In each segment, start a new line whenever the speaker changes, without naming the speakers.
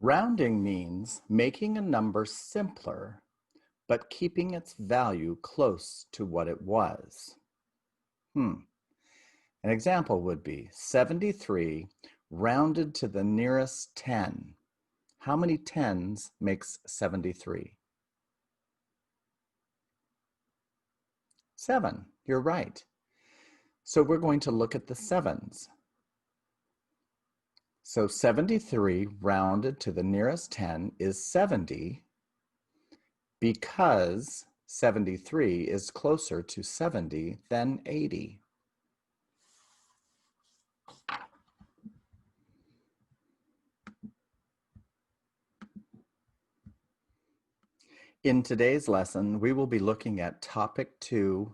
Rounding means making a number simpler, but keeping its value close to what it was. An example would be 73 rounded to the nearest 10. How many tens makes 73? 7. You're right. So we're going to look at the sevens. So 73 rounded to the nearest 10 is 70 because 73 is closer to 70 than 80. In today's lesson, we will be looking at Topic 2,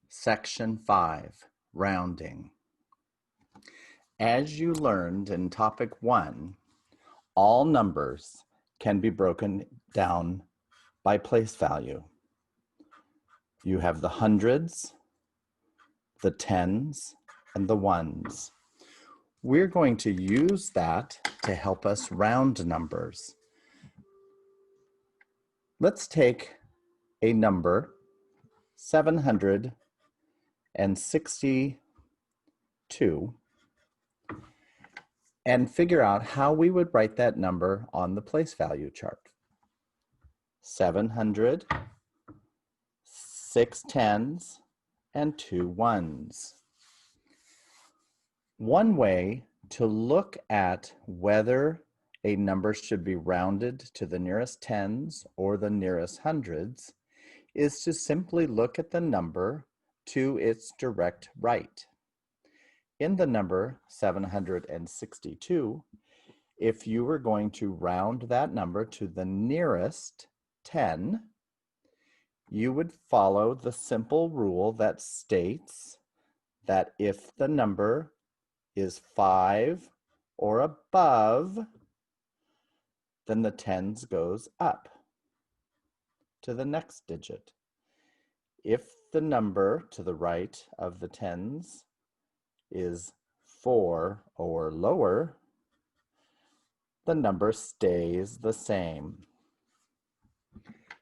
Section 5, Rounding. As you learned in Topic 1, all numbers can be broken down by place value. You have the hundreds, the tens, and the ones. We're going to use that to help us round numbers. Let's take a number, 762, and figure out how we would write that number on the place value chart. 700, 6 tens, and 2 ones. One way to look at whether a number should be rounded to the nearest tens or the nearest hundreds is to simply look at the number to its direct right. In the number 762, if you were going to round that number to the nearest 10, you would follow the simple rule that states that if the number is 5 or above, then the tens goes up to the next digit. If the number to the right of the tens is 4 or lower, the number stays the same.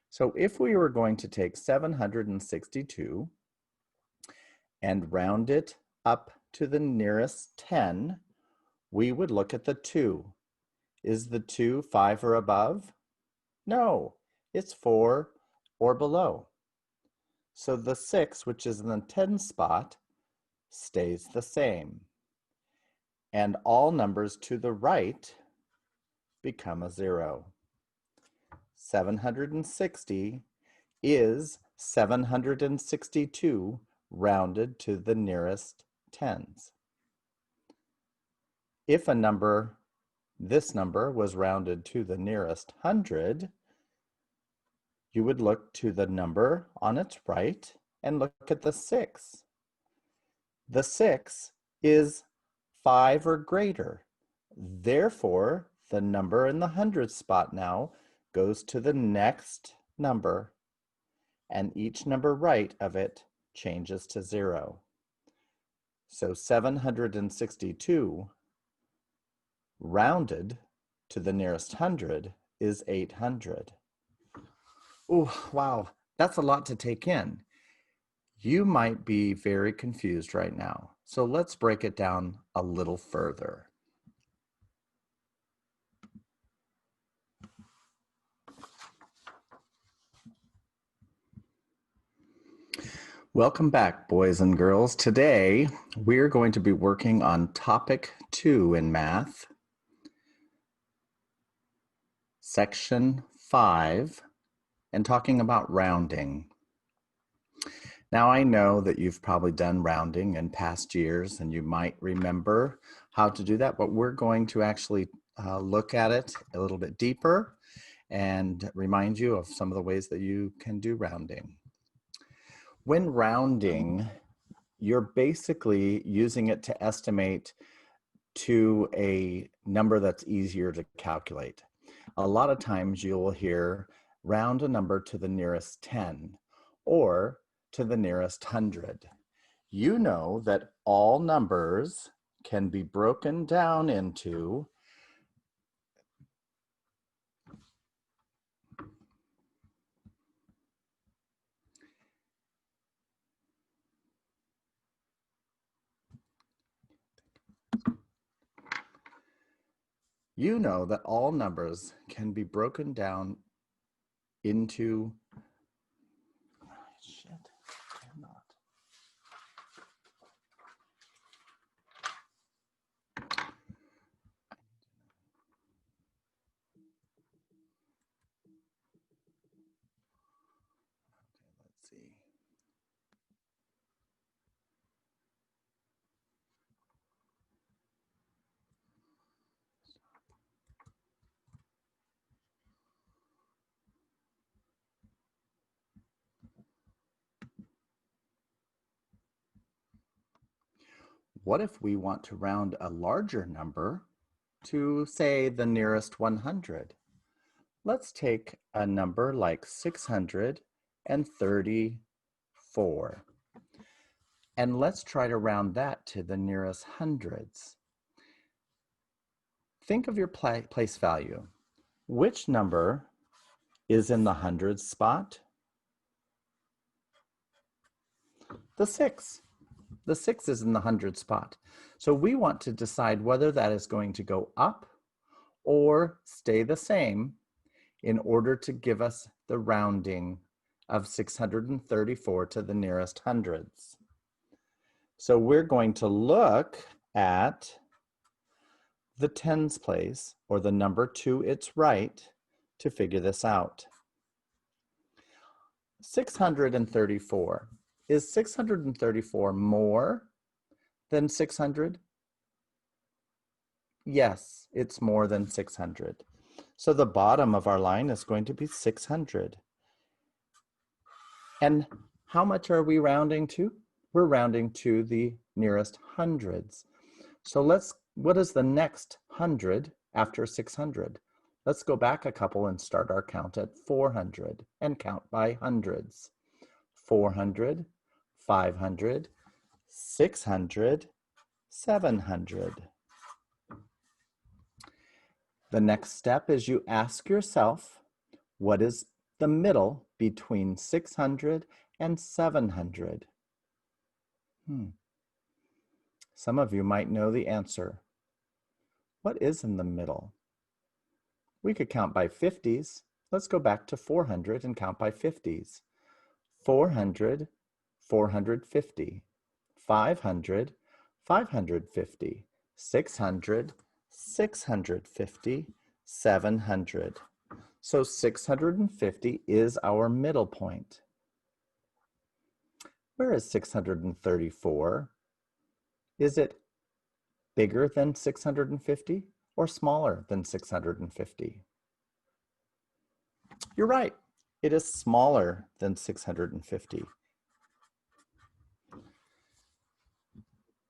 So if we were going to take 762 and round it up to the nearest 10, we would look at the 2. Is the 2 5 or above? No, it's 4 or below. So the 6, which is in the 10 spot, stays the same. And all numbers to the right become a 0. 760 is 762 rounded to the nearest tens. If a number, this number, was rounded to the nearest 100, you would look to the number on its right and look at the 6. The 6 is 5 or greater. Therefore, the number in the 100 spot now goes to the next number, and each number right of it changes to 0. So 762 rounded to the nearest 100 is 800. Oh, wow, that's a lot to take in. You might be very confused right now, so let's break it down a little further. Welcome back, boys and girls. Today, we're going to be working on Topic 2 in math, Section 5, and talking about rounding. Now, I know that you've probably done rounding in past years, and you might remember how to do that, but we're going to actually look at it a little bit deeper and remind you of some of the ways that you can do rounding. When rounding, you're basically using it to estimate to a number that's easier to calculate. A lot of times you'll hear round a number to the nearest 10 or to the nearest 100. You know that all numbers can be broken down into You know that all numbers can be broken down into, cannot. Let's see. What if we want to round a larger number to, say, the nearest 100? Let's take a number like 634. And let's try to round that to the nearest hundreds. Think of your place value. Which number is in the hundreds spot? The 6. The 6 is in the hundred spot. So we want to decide whether that is going to go up or stay the same in order to give us the rounding of 634 to the nearest hundreds. So we're going to look at the tens place, or the number to its right, to figure this out. 634. Is 634 more than 600? Yes, it's more than 600. So the bottom of our line is going to be 600. And how much are we rounding to? We're rounding to the nearest hundreds. So what is the next 100 after 600? Let's go back a couple and start our count at 400 and count by hundreds. 400, 500, 600, 700. The next step is you ask yourself, what is the middle between 600 and 700? Some of you might know the answer. What is in the middle? We could count by 50s. Let's go back to 400 and count by 50s. 400, 450. 500, 550. 600, 650. 700. So 650 is our middle point. Where is 634? Is it bigger than 650 or smaller than 650? You're right. It is smaller than 650.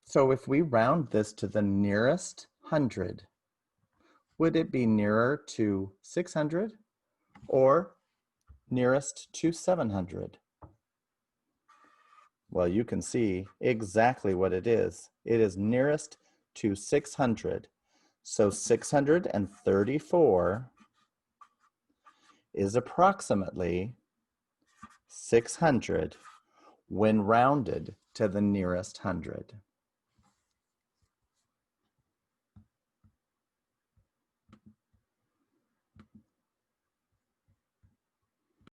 So if we round this to the nearest 100, would it be nearer to 600 or nearest to 700? Well, you can see exactly what it is. It is nearest to 600. So 634 is approximately 600 when rounded to the nearest 100.